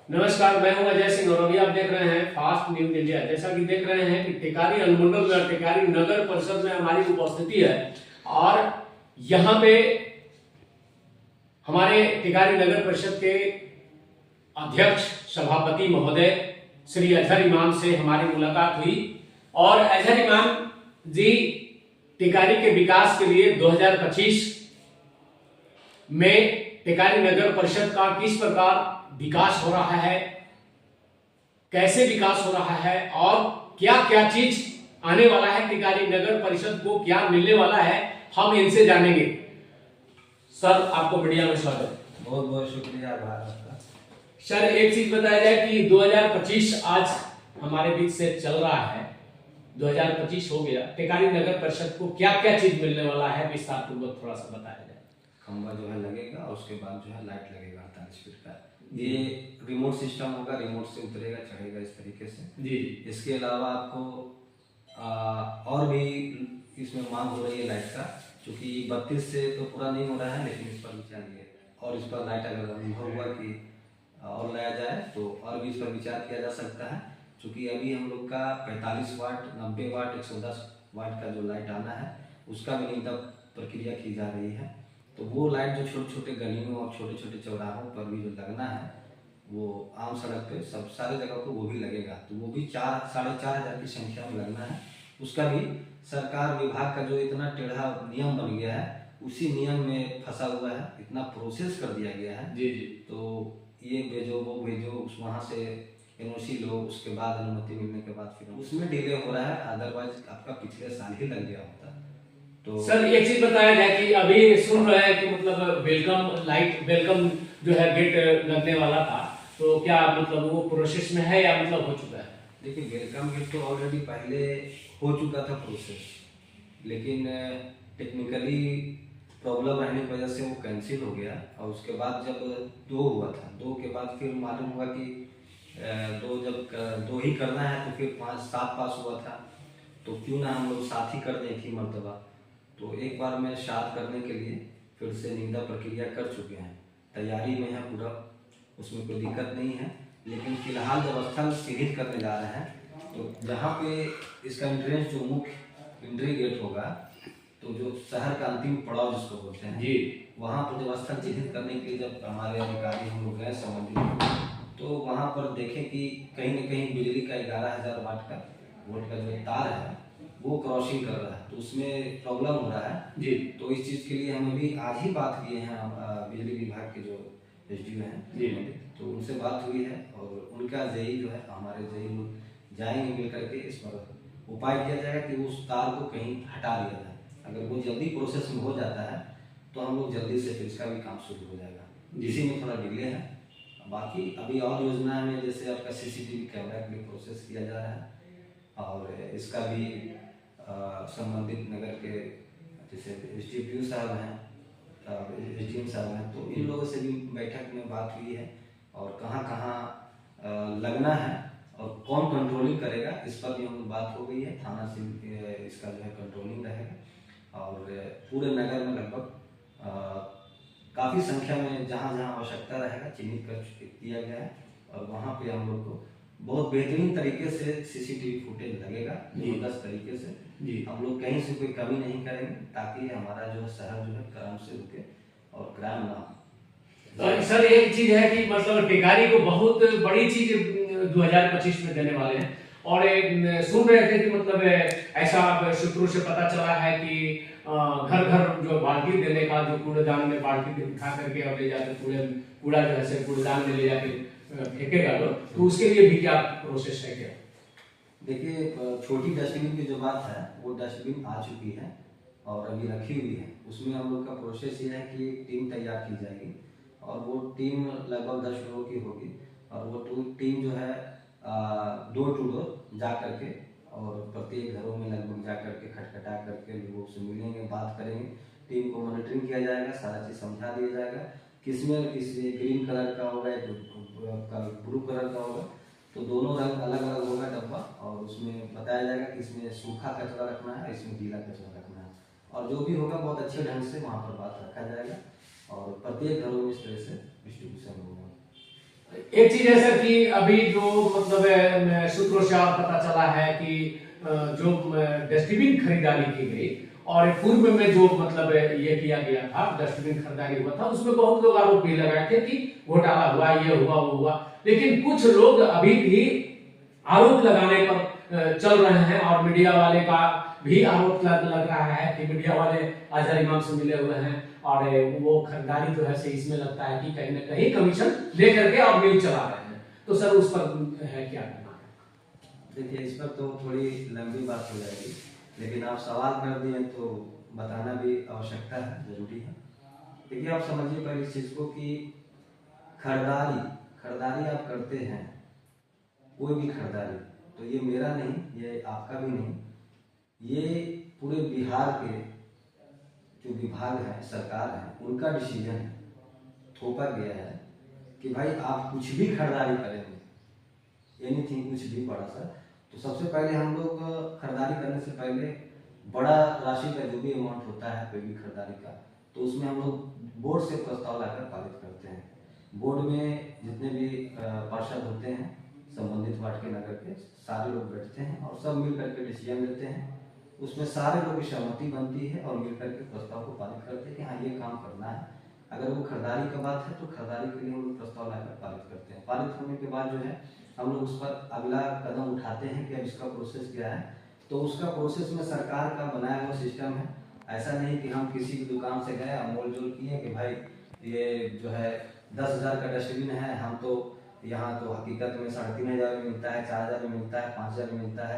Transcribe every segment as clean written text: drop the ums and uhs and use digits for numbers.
नमस्कार, मैं हूं अजय सिंह और अभी आप देख रहे हैं फास्ट न्यूज इंडिया। जैसा कि देख रहे हैं कि टिकारी अनुमंडल में टिकारी नगर परिषद में हमारी उपस्थिति है और यहां पे हमारे टिकारी नगर परिषद के अध्यक्ष सभापति महोदय श्री अजहर इमाम से हमारी मुलाकात हुई और अजहर इमाम जी टिकारी के विकास के लिए 2025 में टिकारी नगर परिषद का किस प्रकार विकास हो रहा है, कैसे विकास हो रहा है और क्या क्या चीज आने वाला है, टिकारी नगर परिषद को क्या मिलने वाला है, हम इनसे जानेंगे। सर, आपको मीडिया में स्वागत। बहुत बहुत शुक्रिया भारत का। सर, एक चीज बताया जाए कि 2025 आज हमारे बीच से चल रहा है, 2025 हो गया, टिकारी नगर परिषद को क्या क्या चीज मिलने वाला है, विस्तार पूर्वक थोड़ा सा बताया जाए। खंबा जो है लगेगा और उसके बाद जो है लाइट लगेगा 48 फीट का। ये रिमोट सिस्टम होगा, रिमोट से उतरेगा चढ़ेगा इस तरीके से जी। इसके अलावा आपको और भी इसमें मांग हो रही है लाइट का, क्योंकि 32 से तो पूरा नहीं हो रहा है, लेकिन इस पर विचार है और इस पर लाइट अगर अनुभव हुआ कि और लाया जाए तो और भी इस पर विचार किया जा सकता है। क्योंकि अभी हम लोग का 45 वाट 90 वाट 110 वाट का जो लाइट आना है उसका भी निरंतर प्रक्रिया की जा रही है। तो वो लाइट जो छोटे छोटे गलियों और छोटे छोटे चौराहों पर भी जो लगना है, वो आम सड़क पे सब सारे जगह को वो भी लगेगा, तो वो भी 4,500 की संख्या में लगना है। उसका भी सरकार विभाग का जो इतना टेढ़ा नियम बन गया है उसी नियम में फंसा हुआ है, इतना प्रोसेस कर दिया गया है। जी जी। तो ये भेजो वो भेजो, उस वहाँ से एनओसी लो, उसके बाद अनुमति मिलने के बाद फिर उसमें डिले हो रहा है, अदरवाइज आपका पिछले साल ही लग गया होता। तो सर, एक चीज बताया जाए कि अभी सुन रहे हैं कि मतलब वेलकम जो है गेट लगने वाला था, तो क्या मतलब वो प्रोसेस में है या मतलब हो चुका है? देखिए, वेलकम गेट तो ऑलरेडी पहले हो चुका था प्रोसेस, लेकिन टेक्निकली प्रॉब्लम रहने की वजह से वो कैंसिल हो गया। और उसके बाद जब 2 हुआ था, 2 के बाद फिर मालूम हुआ कि 2 ही करना है तो फिर 5-7 पास हुआ था, तो क्यों ना हम लोग 7 ही कर दें एक ही मरतबा। तो एक बार में 7 करने के लिए फिर से निविदा प्रक्रिया कर चुके हैं, तैयारी में है पूरा, उसमें कोई दिक्कत नहीं है। लेकिन फिलहाल जब स्थल चिन्हित करने जा रहे हैं तो जहाँ पे इसका एंट्रेंस जो मुख्य एंट्री गेट होगा, तो जो शहर का अंतिम पड़ाव जिसको बोलते हैं जी, वहाँ पर जब स्थल चिन्हित करने के लिए जब हमारे अधिकारी हम लोग गए संबंधित, तो वहाँ पर देखें कि कहीं न कहीं बिजली का 11,000 वाट का वोल्ट का जो तार है वो क्रॉसिंग कर रहा है, तो उसमें प्रॉब्लम हो रहा है जी। तो इस चीज़ के लिए हम अभी आज ही बात किए हैं बिजली विभाग के जो एसडीओ हैं जी, तो उनसे बात हुई है और उनका जेई जो है, हमारे जेई लोग जाएंगे मिल करके इस पर उपाय किया जाएगा कि उस तार को कहीं हटा दिया जाए। अगर वो जल्दी प्रोसेस में हो जाता है तो हम लोग जल्दी से फिर इसका भी काम शुरू हो जाएगा। इसी में थोड़ा डिले है, बाकी अभी और योजना में जैसे आपका सीसीटीवी कैमरा के लिए प्रोसेस किया जा रहा है और इसका भी संबंधित नगर के जैसे एसडीपीओ साहब हैं, एसडीएम साहब हैं, तो इन लोगों से भी बैठक में बात हुई है और कहाँ कहाँ लगना है और कौन कंट्रोलिंग करेगा इस पर भी हम बात हो गई है। थाना से इसका जो है कंट्रोलिंग रहेगा और पूरे नगर में लगभग काफ़ी संख्या में जहाँ जहाँ आवश्यकता रहेगा चिन्हित कर किया गया है और वहाँ पे हम लोग को बहुत बेहतरीन तरीके से सीसीटीवी फुटेज लगेगा, जबरदस्त तरीके से जी। हम लोग कहीं से कोई कमी नहीं करेंगे ताकि हमारा जो शहर जो है क्राइम से रुके और क्राइम ना हो। सर, एक चीज है कि मतलब टिकारी को बहुत बड़ी चीज 2025 में देने वाले हैं और सुन रहे थे कि मतलब ऐसा सूत्रों से पता चला है कि घर घर जो बाल्टी देने का, जो कूड़ेदान में बाल्टी उठा करके और ले जाकर कूड़ा जो है कूड़ेदान में ले जाकर फेंकेगा लोग, तो उसके लिए भी क्या प्रोसेस है क्या? देखिए, छोटी डस्टबिन की जो बात है वो डस्टबिन आ चुकी है और अभी रखी हुई है। उसमें हम लोग का प्रोसेस ये है कि एक टीम तैयार की जाएगी और वो टीम लगभग 10 लोगों की होगी और वो टीम जो है डोर टू डोर जा करके और प्रत्येक घरों में लगभग जा करके खटखटा करके लोगों से मिलेंगे, बात करेंगे, टीम को मॉनिटरिंग किया जाएगा, सारा चीज़ समझा दिया जाएगा, किसमें किस ग्रीन कलर का होगा, ब्लू कलर का होगा, तो दोनों रंग अलग अलग होगा डब्बा और उसमें बताया जाएगा कि इसमें सूखा कचरा रखना है, इसमें गीला कचरा रखना है और जो भी होगा बहुत अच्छे ढंग से वहाँ पर बात रखा जाएगा और प्रत्येक घरों में इस तरह से डिस्ट्रीब्यूशन होगा। एक चीज है सर कि अभी जो मतलब सूत्रों से और पता चला है कि जो डस्टबिन खरीदारी की गई और पूर्व में जो मतलब ये किया गया था, डस्टबिन खरीदारी हुआ था, उसमें बहुत लोग आरोप भी लगाए थे कि घोटाला हुआ, ये हुआ, वो हुआ। लेकिन कुछ लोग अभी भी आरोप लगाने पर चल रहे हैं और मीडिया वाले का भी आरोप लग रहा है कि मीडिया वाले अजहर इमाम से मिले हुए हैं और वो खरीदारी जो है से इसमें लगता है कि कहीं ना कहीं कमीशन लेकर के और मिल चला रहे हैं। तो सर उस पर है क्या कहना है? देखिए, इस पर तो थोड़ी लंबी बात हो जाएगी, लेकिन आप सवाल कर दिए तो बताना भी आवश्यकता है, जरूरी है। देखिए, आप समझिए पहले इस चीज को कि खरीदारी आप करते हैं, कोई भी खरीदारी, तो ये मेरा नहीं, ये आपका भी नहीं, ये पूरे बिहार के जो विभाग है, सरकार है, उनका डिसीजन है, थोपा गया है कि भाई आप कुछ भी खरीदारी करेंगे, एनीथिंग, कुछ भी बड़ा सा, तो सबसे पहले हम लोग खरीदारी करने से पहले बड़ा राशि का जो भी अमाउंट होता है कोई भी खरीदारी का, तो उसमें हम लोग बोर्ड से प्रस्ताव लाकर पारित करते हैं। बोर्ड में जितने भी पार्षद होते हैं संबंधित वार्ड के, नगर के, सारे लोग बैठते हैं और सब मिल करके डिसीजन लेते हैं। उसमें सारे लोगों की सहमति बनती है और मिलकर के प्रस्ताव को पारित करते हैं कि हाँ, ये काम करना है। अगर वो खरीदारी का बात है तो खरीदारी के लिए हम लोग प्रस्ताव लाकर पारित करते हैं। पारित होने के बाद जो है हम लोग उस पर अगला कदम उठाते हैं कि अब इसका प्रोसेस क्या है। तो उसका प्रोसेस में सरकार का बनाया हुआ सिस्टम है। ऐसा नहीं कि हम किसी भी दुकान से गए और मोल जोल किए कि भाई ये जो है 10,000 का डस्टबिन है, हम तो यहाँ तो हकीकत में 3,500 में मिलता है, 4,000 में मिलता है, 5,000 में मिलता है,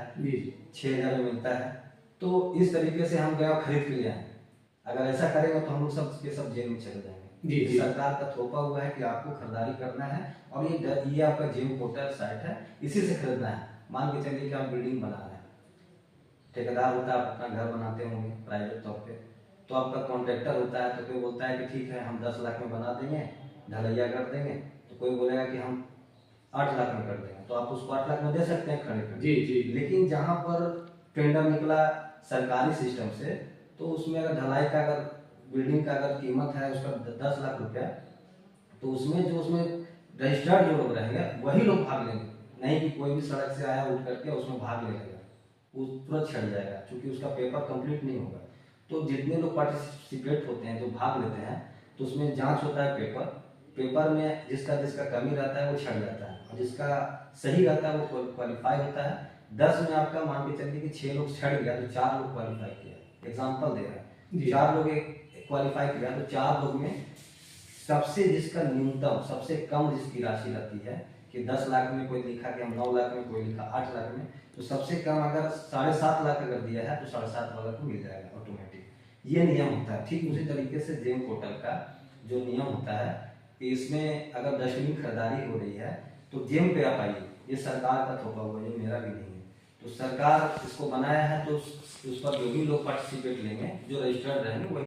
6,000 में मिलता है। तो इस तरीके से हम गए खरीद के ले आए। अगर ऐसा करेंगे तो हम लोग सब के सब जेल में चले जाएंगे। सरकार का थोपा हुआ है कि आपको खरीदारी करना है और ये आपका जेम पोर्टल साइट है, इसी से खरीदना है। मान के चलिए कि आप बिल्डिंग बना रहे हैं, ठेकेदार होता है, आप अपना घर बनाते होंगे प्राइवेट तौर पे, तो आपका कॉन्ट्रैक्टर होता है, तो कोई बोलता है कि ठीक है हम 10 लाख में बना देंगे, ढलैया कर देंगे, तो कोई बोलेगा कि हम 8 लाख में कर देंगे, तो आप उसको 8 लाख में दे सकते हैं खड़े कर। जी। लेकिन जहाँ पर टेंडर निकला सरकारी सिस्टम से, तो उसमें अगर ढलाई का अगर बिल्डिंग का अगर कीमत है उसका 10 लाख रुपया, तो उसमें रजिस्टर्ड जो लोग रहेंगे वही लोग भाग लेंगे, नहीं कि कोई भी सड़क से आया उठ करके उसमें भाग ले लेगा, वो तुरंत छट जाएगा क्योंकि उसका पेपर कंप्लीट नहीं होगा। तो जितने लोग पार्टिसिपेट होते हैं, जो भाग लेते हैं, तो उसमें जांच होता है पेपर में जिसका कमी रहता है वो छट जाता है और जिसका सही रहता है वो क्वालिफाई होता है। 10 में आपका मान के चलिए कि 6 लोग छट गया तो 4 लोग क्वालिफाई किया, एग्जाम्पल दे रहा है, 4 लोग क्वालिफाई किया तो 4 लोग में सबसे जिसका न्यूनतम सबसे कम जिसकी राशि रहती है कि 10 लाख में कोई लिखा कि हम 9 लाख में, कोई लिखा 8 लाख में, तो सबसे कम अगर 7.5 लाख अगर दिया है तो 7.5 वाला को मिल जाएगा ऑटोमेटिक। ये नियम होता है। ठीक उसी तरीके से जेम पोर्टल का जो नियम होता है कि इसमें अगर डस्टबिन खरीदारी हो रही है तो जेम पे आप आइए, ये सरकार का थोपा हुआ, ये मेरा भी नहीं है। तो सरकार इसको बनाया है तो उस पर जो भी लोग पार्टिसिपेट लेंगे, जो रजिस्टर्ड रहेंगे वही